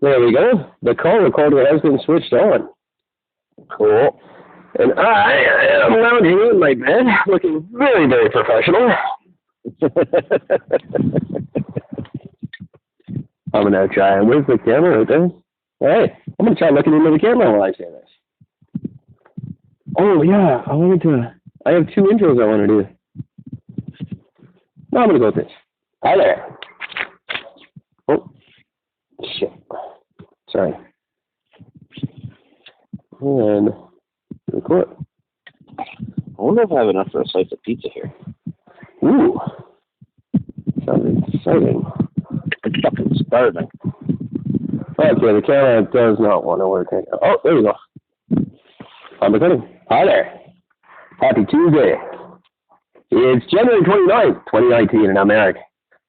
There we go. The call recorder has been switched on. Cool. And I am lounging in my bed, looking very, very professional. I'm going to try. Where's the camera right there? Hey, I'm going to try looking into the camera while I say this. Oh, yeah. I have two intros I want to do. No, I'm going to go with this. Hi there. Oh, shit. Sorry. And record. I wonder if I have enough for a slice of pizza here. Ooh. Sounds exciting. I'm fucking starving. Okay, the camera does not want to work right now. Oh, there we go. I'm recording. Hi there. Happy Tuesday. It's January 29th, 2019 in America.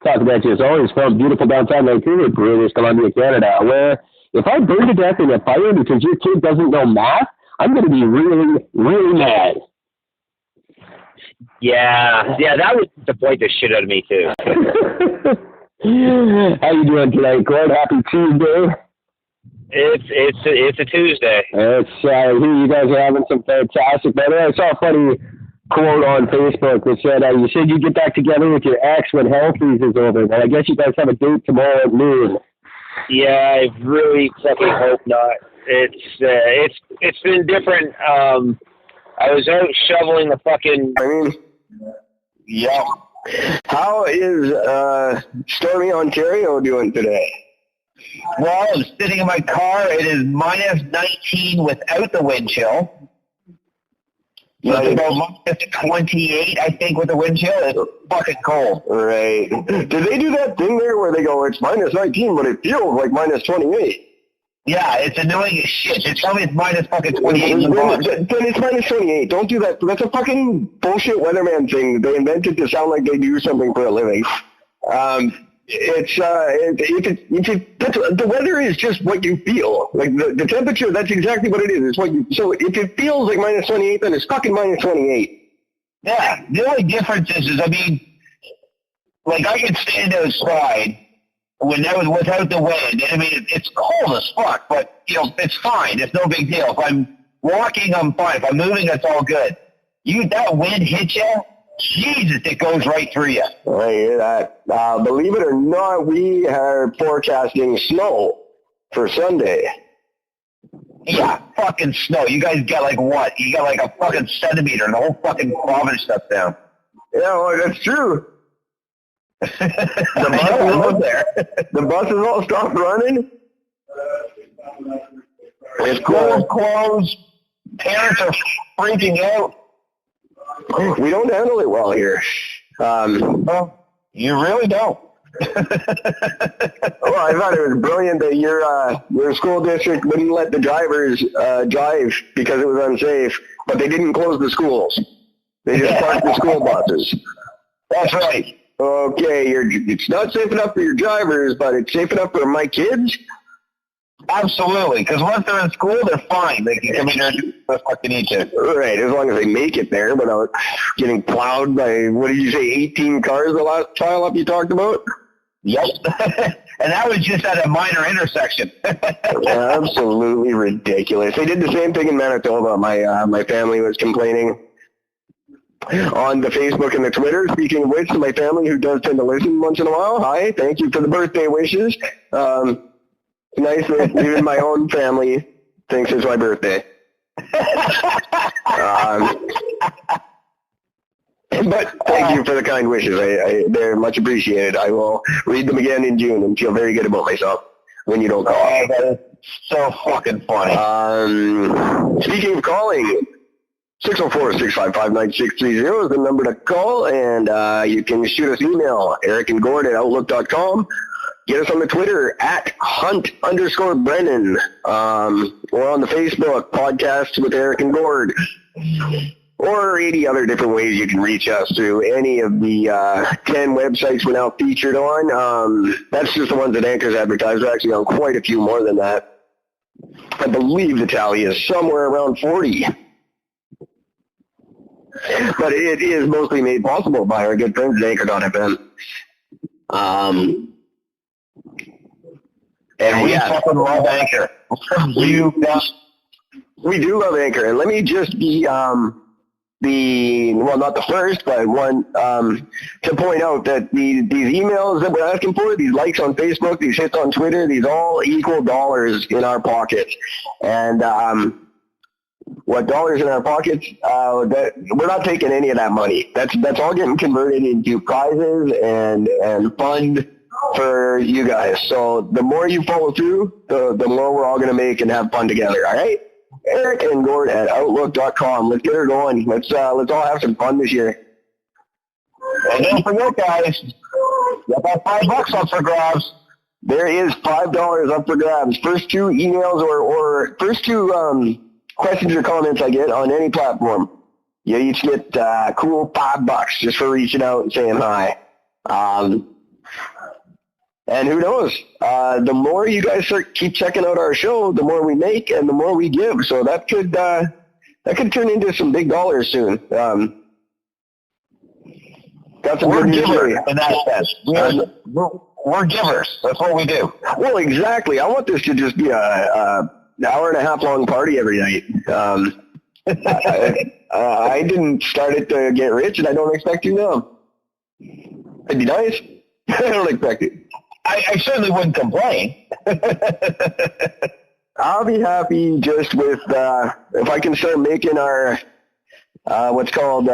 Talking about you as always from beautiful downtown Vancouver, British Columbia, Canada, where if I burn to death in a fire because your kid doesn't know math, I'm going to be really, really mad. Yeah, that would disappoint the shit out of me too. How you doing tonight, Gord? Happy Tuesday. It's a Tuesday. It's here you guys are having some fantastic weather. I saw a funny quote on Facebook that said you said you get back together with your ex when hell freezes over. Well, I guess you guys have a date tomorrow at noon. Yeah, I really fucking hope not. It's been different. I was out shoveling the fucking. Yeah. How is stormy Ontario doing today? Well, I'm sitting in my car. It is minus 19 without the wind chill. So it's about minus 28, I think, with the wind chill. It's fucking cold. Right. Did they do that thing there where they go, it's minus 19, but it feels like minus 28? Yeah, it's annoying as shit. They tell me it's minus fucking 28. Then it's minus 28. Don't do that. That's a fucking bullshit weatherman thing. They invented to sound like they do something for a living. The weather is just what you feel. Like the temperature, that's exactly what it is. It's what you. So if it feels like minus 28, then it's fucking minus 28. Yeah. The only difference is I mean, like I can stand outside when that was without the wind. I mean, it's cold as fuck, but you know, it's fine. It's no big deal. If I'm walking, I'm fine. If I'm moving, it's all good. That wind hits you. Jesus, it goes right through you. I hear that. Believe it or not, we are forecasting snow for Sunday. Yeah, fucking snow. You guys got like what? You got like a fucking centimeter and the whole fucking province shuts down. Yeah, well, that's true. The buses all stopped running. Schools closed. Parents are freaking out. We don't handle it well here. Well, you really don't. Well, I thought it was brilliant that your school district wouldn't let the drivers drive because it was unsafe, but they didn't close the schools. They just parked the school buses. That's right. Okay, it's not safe enough for your drivers, but it's safe enough for my kids? Absolutely, because once they're in school, they're fine. They can come in there and do the fuck they need to. Right, as long as they make it there without getting plowed by, what did you say, 18 cars the last pile-up you talked about? Yep. And that was just at a minor intersection. Absolutely ridiculous. They did the same thing in Manitoba. My family was complaining on the Facebook and the Twitter. Speaking of which, my family, who does tend to listen once in a while, hi, thank you for the birthday wishes. Nice that even my own family thinks it's my birthday. But thank you for the kind wishes. They're much appreciated. I will read them again in June and feel very good about myself when you don't call. Oh, that is so fucking funny. Speaking of calling, 604-655-9630 is the number to call, and you can shoot us email, ericandgord@outlook.com. Get us on the Twitter @Hunt_Brennan. Or on the Facebook, Podcasts with Eric and Gord. Or 80 other different ways you can reach us through any of the 10 websites we're now featured on. That's just the ones that Anchor's advertised. We're actually on quite a few more than that. I believe the tally is somewhere around 40. But it is mostly made possible by our good friends at Anchor.fm. And we fucking love Anchor. We do love Anchor. And let me just be not the first, but one to point out that these emails that we're asking for, these likes on Facebook, these hits on Twitter, these all equal dollars in our pockets. And what dollars in our pockets, that we're not taking any of that money. That's all getting converted into prizes and fund for you guys. So the more you follow through, the more we're all going to make and have fun together. All right? Eric and Gord at Outlook.com. Let's get her going. Let's all have some fun this year. And don't forget, guys, got that $5 up for grabs. There is $5 up for grabs. First two emails or first two questions or comments I get on any platform, you each get cool $5 just for reaching out and saying hi. And who knows? The more you guys keep checking out our show, the more we make and the more we give. So that could turn into some big dollars soon. Got some We're good news for givers you. in that sense. We're givers. That's what we do. Well, exactly. I want this to just be a hour and a half long party every night. I didn't start it to get rich, and I don't expect to now. It'd be nice. I don't expect it. I certainly wouldn't complain. I'll be happy just with if I can start making our what's called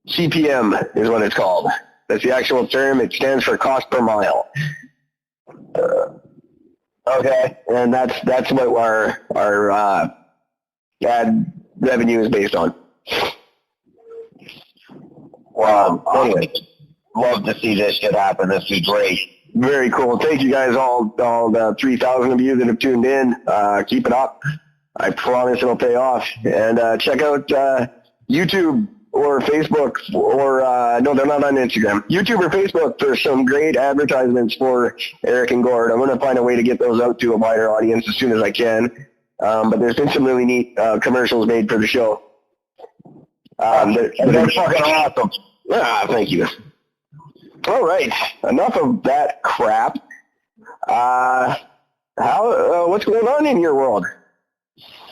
CPM is what it's called. That's the actual term. It stands for cost per mile. Okay, and that's what our ad revenue is based on. Wow. Anyway, love to see this shit happen. This would be great. Very cool. Thank you guys, all the 3,000 of you that have tuned in. Keep it up. I promise it'll pay off. And check out YouTube or Facebook or no, they're not on Instagram. YouTube or Facebook for some great advertisements for Eric and Gord. I'm going to find a way to get those out to a wider audience as soon as I can. But there's been some really neat commercials made for the show. They're fucking awesome. Thank you. All right, enough of that crap. What's going on in your world?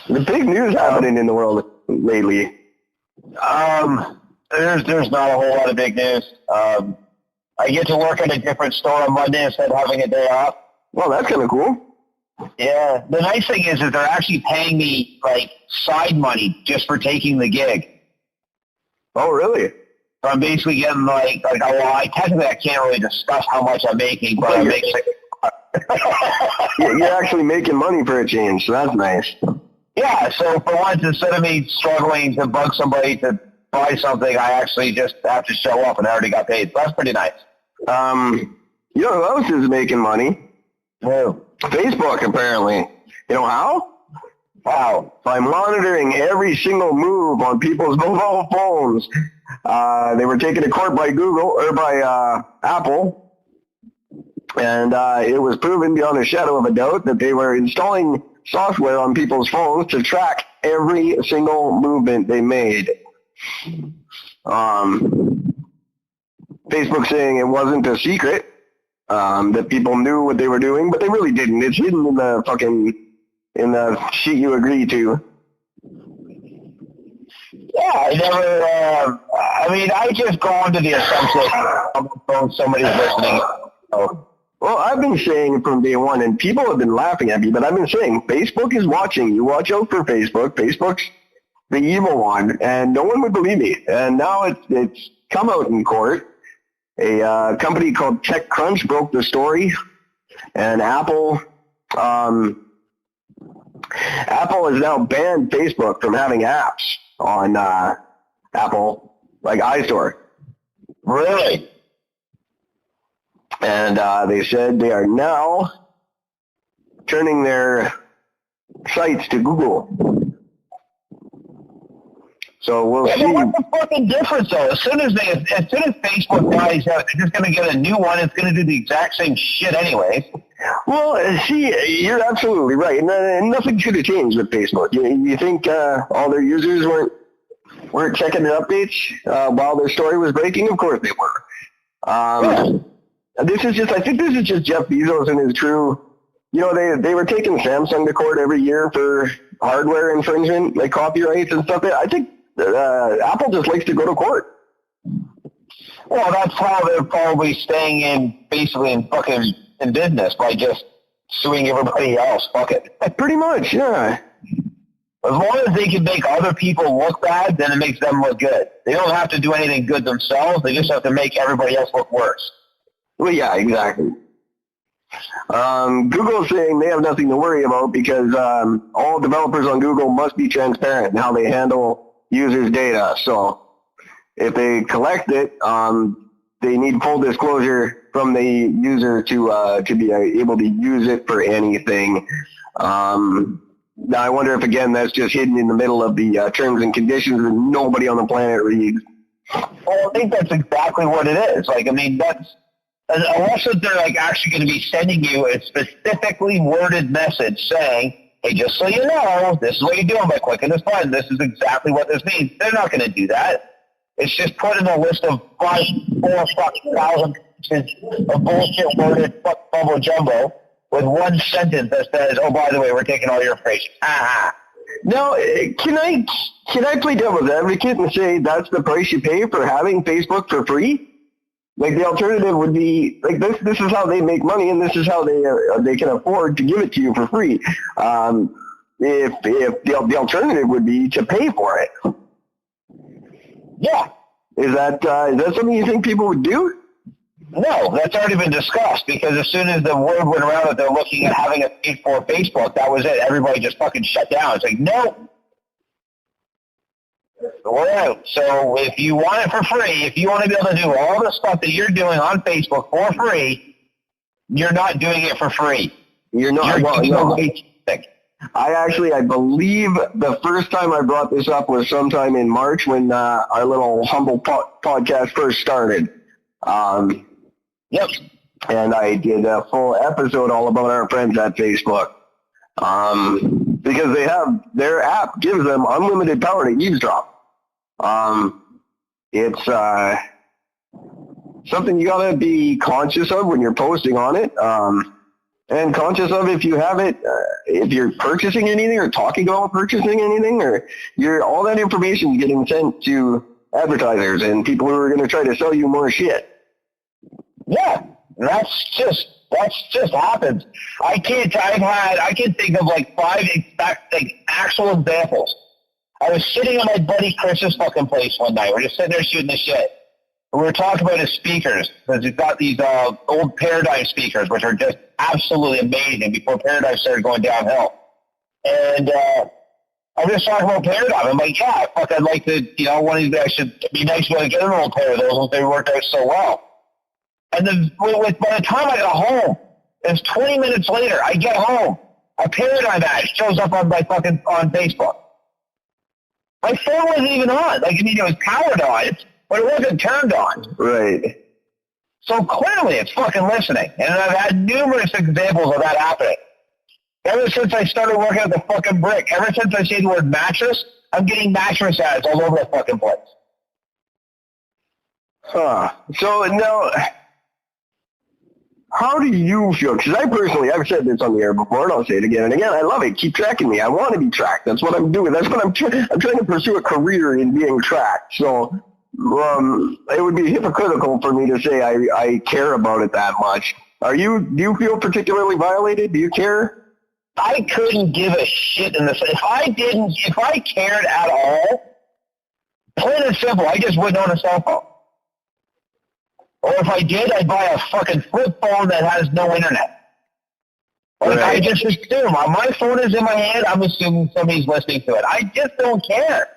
The big news happening in the world lately. There's not a whole lot of big news. I get to work at a different store on Monday instead of having a day off. Well, that's kind of cool. Yeah. The nice thing is they're actually paying me like side money just for taking the gig. Oh, really? So I'm basically getting I can't really discuss how much I'm making, but I'm making. You're actually making money for a change, so that's nice. Yeah, so for once, instead of me struggling to bug somebody to buy something, I actually just have to show up, and I already got paid. So that's pretty nice. You know who else is making money? Who? Facebook, apparently. You know how? Wow. By monitoring every single move on people's mobile phones. They were taken to court by Google, or by Apple, and it was proven beyond a shadow of a doubt that they were installing software on people's phones to track every single movement they made. Facebook saying it wasn't a secret, that people knew what they were doing, but they really didn't. It's hidden in the sheet you agree to. Yeah, I just go into the assumption somebody's listening. So. Well, I've been saying from day one, and people have been laughing at me, but I've been saying Facebook is watching. You watch out for Facebook. Facebook's the evil one, and no one would believe me. And now it's come out in court. A company called TechCrunch broke the story, and Apple has now banned Facebook from having apps on Apple, like iStore. Really? And they said they are now turning their sites to Google. So we'll see. What's the fucking difference, though? As soon as Facebook buys out, they're just going to get a new one. It's going to do the exact same shit anyway. Well, see, you're absolutely right. And nothing should have changed with Facebook. You think all their users weren't checking their updates while their story was breaking? Of course they were. I think this is just Jeff Bezos and his crew. You know, they were taking Samsung to court every year for hardware infringement, like copyrights and stuff. I think Apple just likes to go to court. Well, that's how they're probably staying in business by just suing everybody else. Fuck it. Pretty much, yeah. As long as they can make other people look bad, then it makes them look good. They don't have to do anything good themselves. They just have to make everybody else look worse. Well, yeah, exactly. Google's saying they have nothing to worry about because all developers on Google must be transparent in how they handle users' data. So if they collect it, they need full disclosure from the user to be able to use it for anything. Now, I wonder if, again, that's just hidden in the middle of the terms and conditions that nobody on the planet reads. Well, I think that's exactly what it is. Like, I mean, unless they're like actually going to be sending you a specifically worded message saying, hey, just so you know, this is what you're doing by clicking this button. This is exactly what this means. They're not going to do that. It's just put in a list of 4,000 pages of bullshit worded bubble jumbo with one sentence that says, oh, by the way, we're taking all your information. Now, can I play devil's advocate and say that's the price you pay for having Facebook for free? Like, the alternative would be, like, this is how they make money, and this is how they can afford to give it to you for free. If the alternative would be to pay for it. Yeah. Is that something you think people would do? No, that's already been discussed, because as soon as the word went around that they're looking at having a paid for Facebook, that was it. Everybody just fucking shut down. It's like, no. We're out. So if you want it for free, if you want to be able to do all the stuff that you're doing on Facebook for free, you're not doing it for free. You're not. I believe the first time I brought this up was sometime in March when our little humble podcast first started. Yep. And I did a full episode all about our friends at Facebook. Because their app gives them unlimited power to eavesdrop. It's something you gotta be conscious of when you're posting on it. And conscious of if you have it, if you're purchasing anything or talking about purchasing anything, or all that information is getting sent to advertisers and people who are going to try to sell you more shit. Yeah, that's just happens. I can think of like 5 actual examples. I was sitting at my buddy Chris's fucking place one night. We're just sitting there shooting the shit. We were talking about his speakers, because he's got these old Paradigm speakers, which are just absolutely amazing before Paradigm started going downhill. And I'm just talking about Paradigm. I'm like, yeah, I'd like to, one of these guys should be nice to get an old pair of those once they worked out so well. And then by the time I got home, it was 20 minutes later, I get home, a Paradigm ad shows up on Facebook. My phone wasn't even on. It was powered on, but it wasn't turned on. Right. So clearly it's fucking listening. And I've had numerous examples of that happening. Ever since I started working at the fucking brick, ever since I say the word mattress, I'm getting mattress ads all over the fucking place. Huh. So now, how do you feel? Because I've said this on the air before, and I'll say it again and again. I love it. Keep tracking me. I want to be tracked. That's what I'm doing. That's what I'm trying to pursue a career in being tracked. So it would be hypocritical for me to say I care about it that much. Do you feel particularly violated? Do you care? I couldn't give a shit in this. If I cared at all, plain and simple, I just wouldn't own a cell phone. Or if I did, I'd buy a fucking flip phone that has no internet. Like, right. I just assume. My phone is in my hand, I'm assuming somebody's listening to it. I just don't care.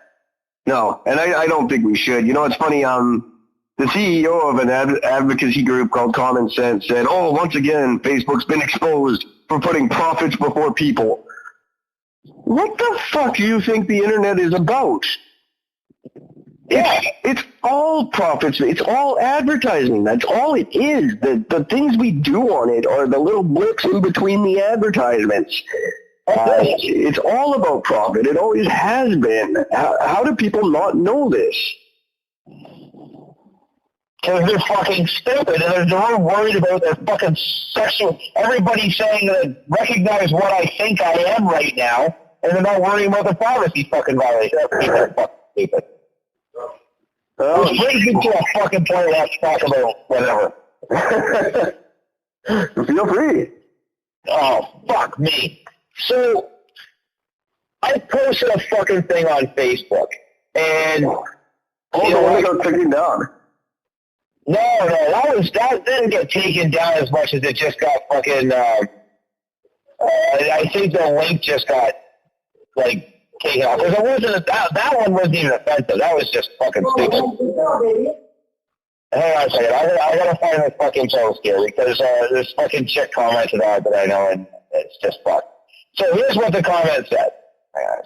No, and I don't think we should. It's funny, the CEO of an advocacy group called Common Sense said, once again, Facebook's been exposed for putting profits before people. What the fuck do you think the internet is about? Yeah. It's all profits. It's all advertising. That's all it is. The things we do on it are the little blips in between the advertisements. It's all about profit. It always has been. How do people not know this? Because they're fucking stupid and they're worried about their fucking sexual... Everybody's saying that recognize what I think I am right now, and they're not worrying about the privacy fucking violation. They're fucking stupid. Which brings me to a fucking point let's talk about whatever. Feel free. Oh, fuck me. So, I posted a fucking thing on Facebook, and... Oh, the one that got taken down. No, that didn't get taken down as much as it just got fucking, I think the link just got, like, taken off. Because it wasn't, that one wasn't even offensive. That was just fucking stupid. Hang on a second. I gotta find this fucking post here because this fucking chick commented on it that I know and it's just fucked. So here's what the comment said. Hang on a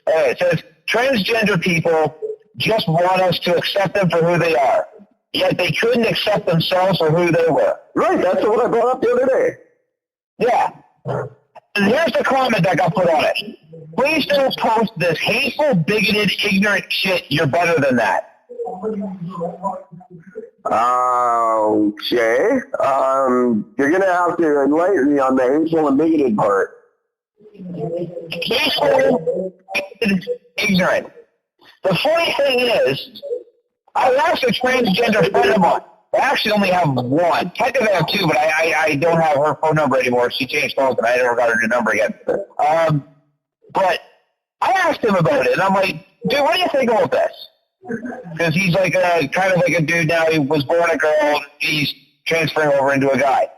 second. It says, transgender people just want us to accept them for who they are, yet they couldn't accept themselves for who they were. Right, that's what I brought up the other day. Yeah. And here's the comment that got put on it. Please don't post this hateful, bigoted, ignorant shit. You're better than that. Okay. You're going to have to enlighten me on the hateful and bigoted part. Hateful, bigoted, ignorant. The funny thing is, I asked a transgender friend of mine. I actually only have one. Technically I have two, but I don't have her phone number anymore. She changed phones and I never got her new number again. But I asked him about it, and I'm like, dude, what do you think about this? Because he's like kind of like a dude now. He was born a girl. He's transferring over into a guy.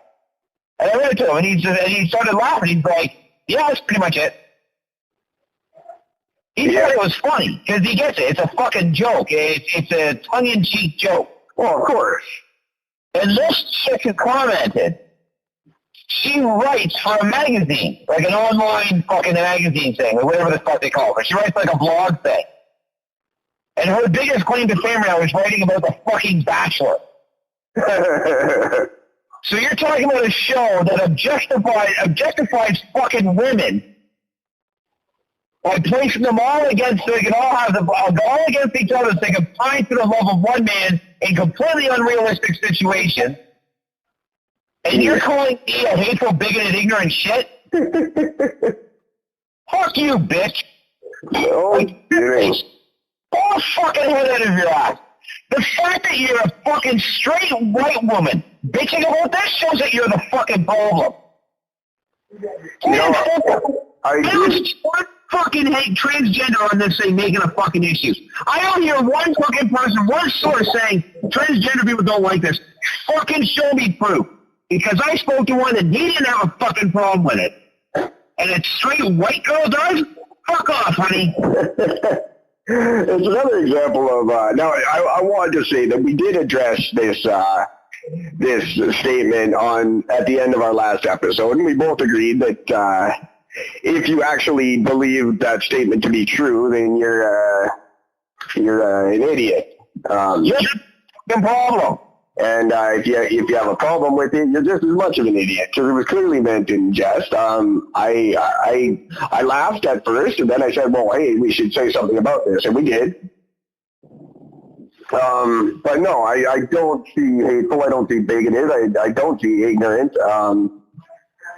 And I read it to him, and he started laughing. He's like, yeah, that's pretty much it. He thought it was funny, because he gets it. It's a fucking joke. It's a tongue-in-cheek joke. Well, of course. And this chick who commented, she writes for a magazine, like an online fucking magazine thing, or whatever the fuck they call it. But she writes like a blog thing. And her biggest claim to fame now is writing about the fucking Bachelor. So you're talking about a show that objectifies fucking women by placing them all against, so they can all have all against each other, so they can find to the love of one man in completely unrealistic situations. And you're calling me a hateful, bigoted, ignorant shit? Fuck you, bitch. Oh, Pull the fucking head out of your ass. The fact that you're a fucking straight white woman bitching about this shows that you're the fucking problem. I There's one fucking hate transgender on this thing making a fucking issue. I don't hear one fucking person, one source saying transgender people don't like this. Fucking show me proof. Because I spoke to one and he didn't have a fucking problem with it. And a straight white girl does? Fuck off, honey. It's another example of, now I wanted to say that we did address this statement at the end of our last episode, and we both agreed that if you actually believe that statement to be true, then you're an idiot. You're the problem. And if you have a problem with it, you're just as much of an idiot, because it was clearly meant in jest. I laughed at first, and then I said, well, hey, we should say something about this, and we did. But no, I don't see hateful, I don't see bigoted, I don't see ignorant.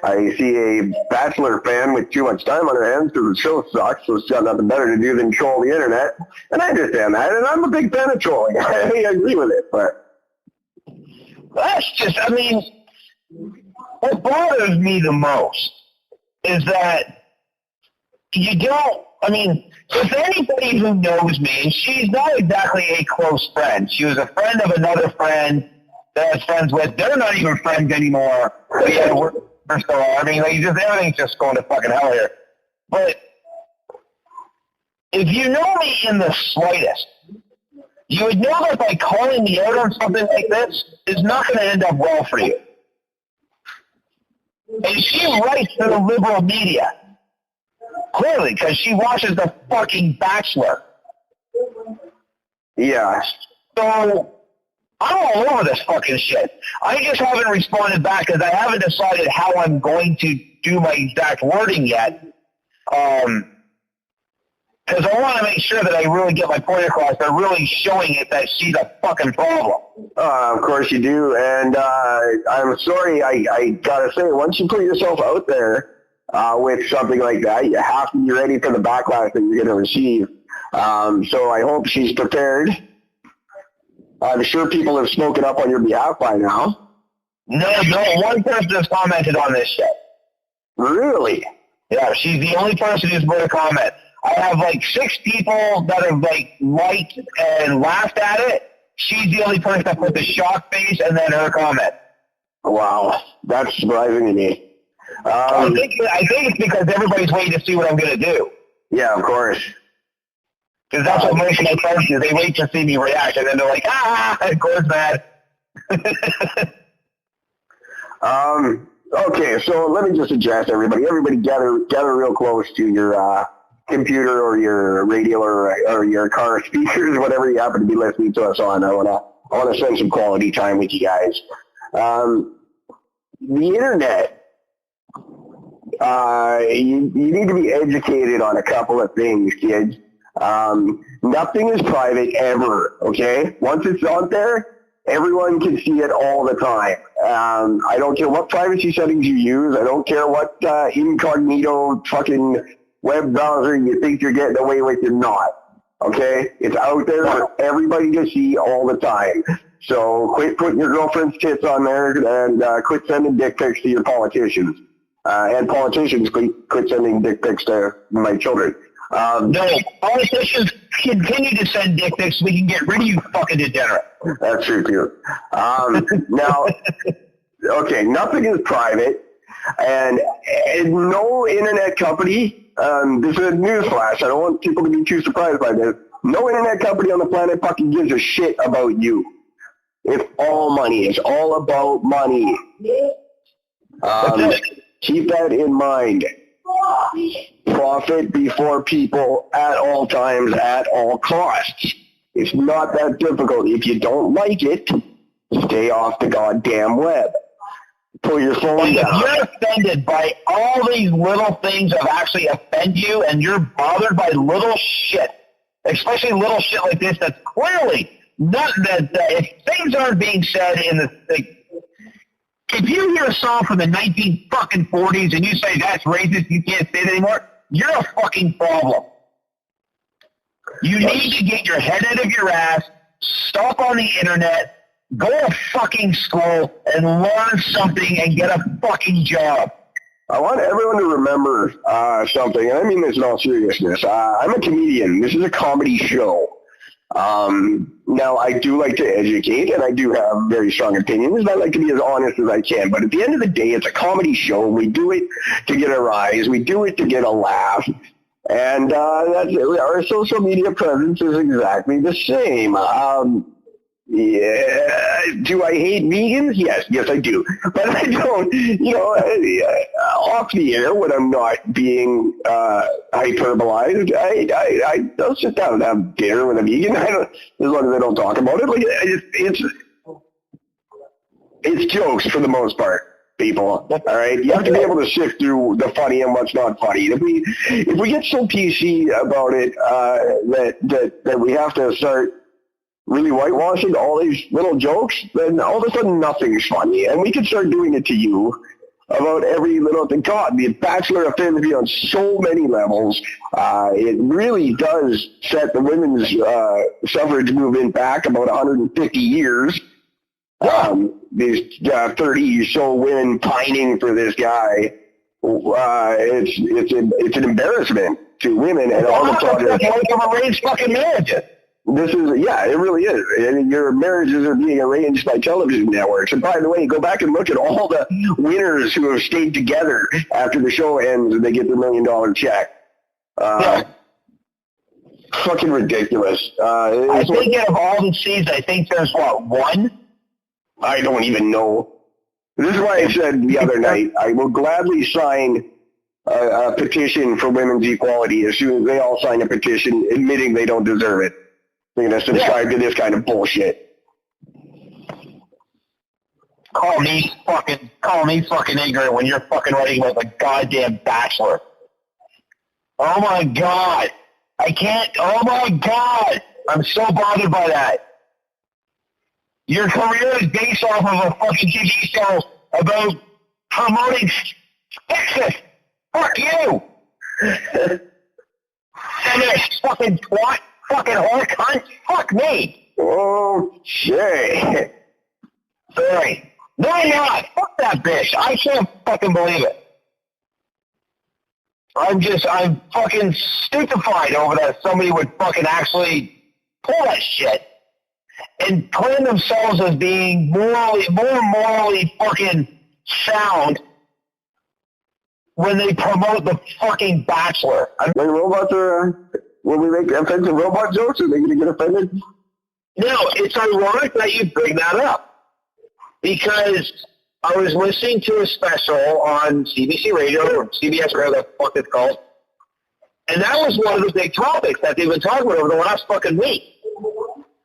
I see a Bachelor fan with too much time on her hands because the show sucks, so she's got nothing better to do than troll the internet. And I understand that, and I'm a big fan of trolling. I agree with it, but... That's just, I mean, what bothers me the most is that you don't, I mean, if anybody who knows me, and she's not exactly a close friend. She was a friend of another friend that I was friends with. They're not even friends anymore. So yeah, we're still, I mean, like, just everything's just going to fucking hell here. But if you know me in the slightest, you would know that by calling me out on something like this is not going to end up well for you. And she writes to the liberal media. Clearly, because she watches the fucking Bachelor. Yeah. So, I'm all over this fucking shit. I just haven't responded back because I haven't decided how I'm going to do my exact wording yet. Because I want to make sure that I really get my point across. They're really showing it that she's a fucking problem. Of course you do, and I'm sorry, I gotta say, once you put yourself out there with something like that, you have to be ready for the backlash that you're going to receive. So I hope she's prepared. I'm sure people have spoken up on your behalf by now. No, one person has commented on this shit. Really? Yeah, she's the only person who's put a comment. I have like 6 people that have like liked and laughed at it. She's the only person that put the shock face and then her comment. Wow, that's surprising to me. I think it's because everybody's waiting to see what I'm going to do. Yeah, of course. Because that's what most of my friends do. They wait to see me react, and then they're like, Gord's mad. Okay, so let me just address everybody. Everybody gather real close to your computer or your radio or your car speakers, whatever you happen to be listening to us on. I wanna spend some quality time with you guys. The internet, you need to be educated on a couple of things, kids. Nothing is private ever, okay? Once it's out there, everyone can see it all the time. I don't care what privacy settings you use. I don't care what incognito fucking web browser you think you're getting away with. You're not, okay? It's out there for everybody to see all the time. So quit putting your girlfriend's tits on there and quit sending dick pics to your politicians. And politicians quit sending dick pics to my children. No, politicians continue to send dick pics so we can get rid of you fucking degenerate. That's true, too. Now, okay, nothing is private, and no internet company, this is a newsflash, I don't want people to be too surprised by this, no internet company on the planet fucking gives a shit about you. It's all money. It's all about money. Keep that in mind. Profit before people at all times, at all costs. It's not that difficult. If you don't like it, stay off the goddamn web. Pull your phone down. If you're offended by all these little things that actually offend you, and you're bothered by little shit, especially little shit like this that's clearly not that if things aren't being said in if you hear a song from the 1940s and you say that's racist, you can't say it anymore, you're a fucking problem. You need to get your head out of your ass, stop on the internet, go to fucking school and learn something and get a fucking job. I want everyone to remember something, and I mean this in all seriousness. I'm a comedian. This is a comedy show. Now, I do like to educate, and I do have very strong opinions, and I like to be as honest as I can. But at the end of the day, it's a comedy show. We do it to get a rise. We do it to get a laugh. And that's it. Our social media presence is exactly the same. Yeah. Do I hate vegans? Yes, I do. But I don't, off the air when I'm not being hyperbolized. I'll sit down and have dinner with a vegan. As long as I don't talk about it. Like it's jokes for the most part. People, all right. You have to be able to sift through the funny and what's not funny. If we get so PC about it that we have to start really whitewashing all these little jokes, then all of a sudden nothing's funny. And we can start doing it to you about every little thing. God, the Bachelor offends me on so many levels. It really does set the women's suffrage movement back about 150 years. These 30 so women pining for this guy. It's an embarrassment to women and all the talkers. Arranged fucking marriages. This is, it really is. And your marriages are being arranged by television networks. And by the way, go back and look at all the winners who have stayed together after the show ends and they get their $1 million check. Fucking ridiculous. I think out of all the seeds, I think there's one? I don't even know. This is why I said the other night, I will gladly sign a petition for women's equality as soon as they all sign a petition admitting they don't deserve it. They're going to subscribe to this kind of bullshit. Call me fucking ignorant when you're fucking writing about the goddamn Bachelor. Oh my God. I can't. Oh my God. I'm so bothered by that. Your career is based off of a fucking TV show about promoting Texas. Fuck you. Feminist fucking twat. Fucking whore cunt. Fuck me. Okay. Sorry. No, I'm not. Fuck that bitch. I can't fucking believe it. I'm fucking stupefied over that somebody would fucking actually pull that shit and claim themselves as being more morally fucking sound when they promote the fucking Bachelor. When robots are, when we make offensive robot jokes, are they going to get offended? No, it's ironic that you bring that up because I was listening to a special on CBC Radio or CBS Radio, the fuck it's called, and that was one of the big topics that they've been talking about over the last fucking week.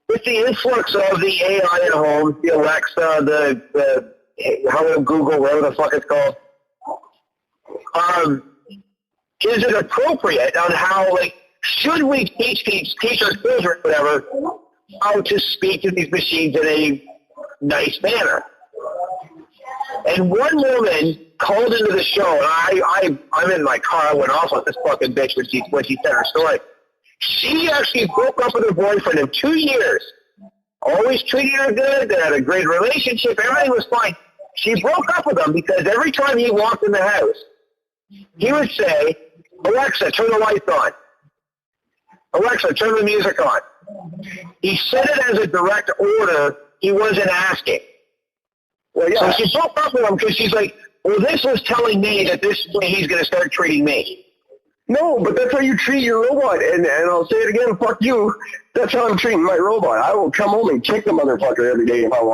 With the influx of the AI at home, the Alexa, the Hello Google, whatever the fuck it's called, is it appropriate on how, like, should we teach our schools or whatever how to speak to these machines in a nice manner? And one woman called into the show, and I'm in my car. I went off on this fucking bitch when she said her story. She actually broke up with her boyfriend in 2 years. Always treated her good. They had a great relationship. Everything was fine. She broke up with him because every time he walked in the house, he would say, Alexa, turn the lights on. Alexa, turn the music on. He said it as a direct order. He wasn't asking. Well, yeah. So she broke up with him because she's like, well, this was telling me that this is the way he's going to start treating me. No, but that's how you treat your robot. And I'll say it again, fuck you. That's how I'm treating my robot. I will come home and kick the motherfucker every day if I want.